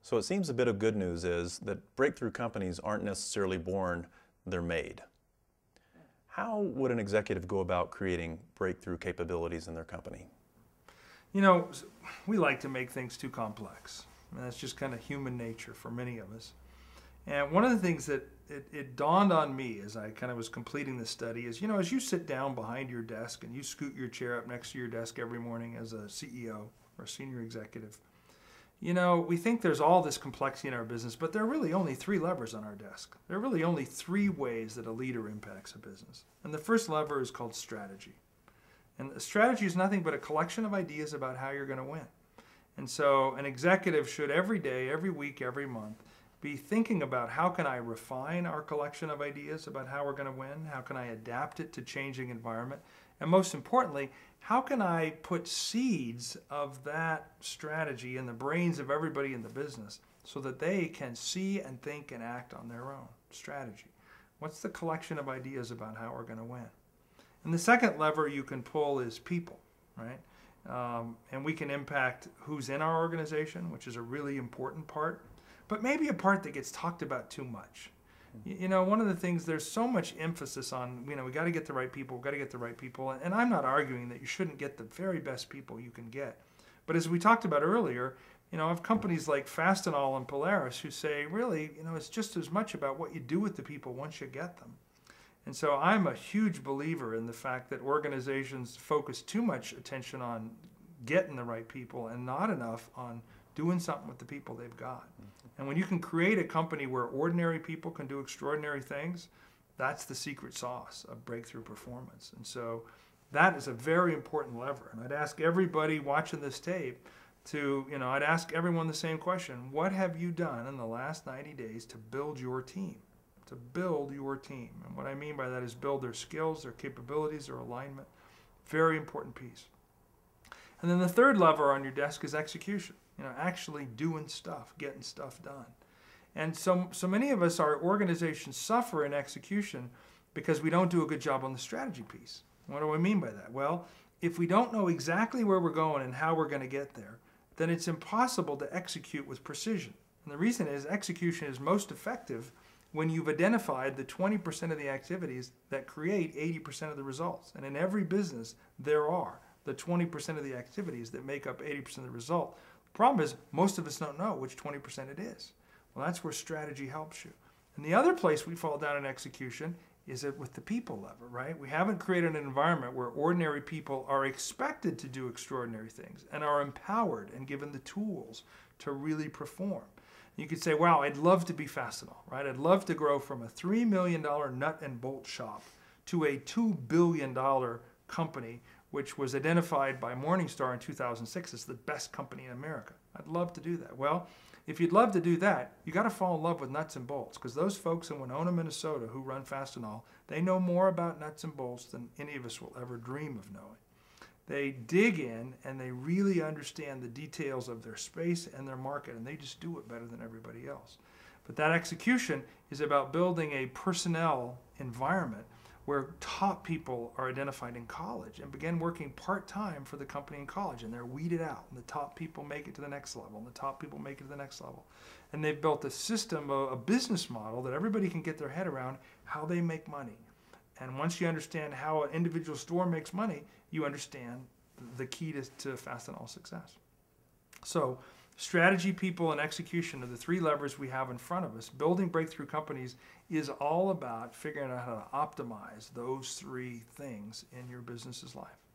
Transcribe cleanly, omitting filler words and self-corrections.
So it seems a bit of good news is that breakthrough companies aren't necessarily born, they're made. How would an executive go about creating breakthrough capabilities in their company? You know, we like to make things too complex. And that's just kind of human nature for many of us. And one of the things that it dawned on me as I kind of was completing this study is, you know, as you sit down behind your desk and you scoot your chair up next to your desk every morning as a CEO or a senior executive, you know, we think there's all this complexity in our business, but there are really only three levers on our desk. There are really only three ways that a leader impacts a business. And the first lever is called strategy. And a strategy is nothing but a collection of ideas about how you're going to win. And so an executive should every day, every week, every month be thinking about how can I refine our collection of ideas about how we're going to win, how can I adapt it to changing environment, and most importantly, how can I put seeds of that strategy in the brains of everybody in the business so that they can see and think and act on their own strategy. What's the collection of ideas about how we're going to win? And the second lever you can pull is people, right? And we can impact who's in our organization, which is a really important part, but maybe a part that gets talked about too much. You know, one of the things, there's so much emphasis on, you know, we got to get the right people, we got to get the right people. And I'm not arguing that you shouldn't get the very best people you can get. But as we talked about earlier, you know, I have companies like Fastenal and Polaris who say, really, you know, it's just as much about what you do with the people once you get them. And so I'm a huge believer in the fact that organizations focus too much attention on getting the right people and not enough on doing something with the people they've got. And when you can create a company where ordinary people can do extraordinary things, that's the secret sauce of breakthrough performance. And so that is a very important lever. And I'd ask everybody watching this tape to, you know, I'd ask everyone the same question. What have you done in the last 90 days to build your team? To build your team. And what I mean by that is build their skills, their capabilities, their alignment. Very important piece. And then the third lever on your desk is execution. You know, actually doing stuff, getting stuff done. And so many of us, our organizations suffer in execution because we don't do a good job on the strategy piece. What do I mean by that? Well, if we don't know exactly where we're going and how we're going to get there, then it's impossible to execute with precision. And the reason is execution is most effective when you've identified the 20% of the activities that create 80% of the results. And in every business, there are the 20% of the activities that make up 80% of the result. The problem is most of us don't know which 20% it is. Well, that's where strategy helps you. And the other place we fall down in execution is with the people lever, right? We haven't created an environment where ordinary people are expected to do extraordinary things and are empowered and given the tools to really perform. You could say, wow, I'd love to be Fastenal, right? I'd love to grow from a $3 million nut and bolt shop to a $2 billion company, which was identified by Morningstar in 2006 as the best company in America. I'd love to do that. Well, if you'd love to do that, you got to fall in love with nuts and bolts, because those folks in Winona, Minnesota who run Fastenal, they know more about nuts and bolts than any of us will ever dream of knowing. They dig in and they really understand the details of their space and their market, and they just do it better than everybody else. But that execution is about building a personnel environment where top people are identified in college and begin working part-time for the company in college, and they're weeded out, and the top people make it to the next level, and the top people make it to the next level. And they've built a system, a business model that everybody can get their head around how they make money. And once you understand how an individual store makes money, you understand the key to Fastenal success. So strategy, people, and execution are the three levers we have in front of us. Building breakthrough companies is all about figuring out how to optimize those three things in your business's life.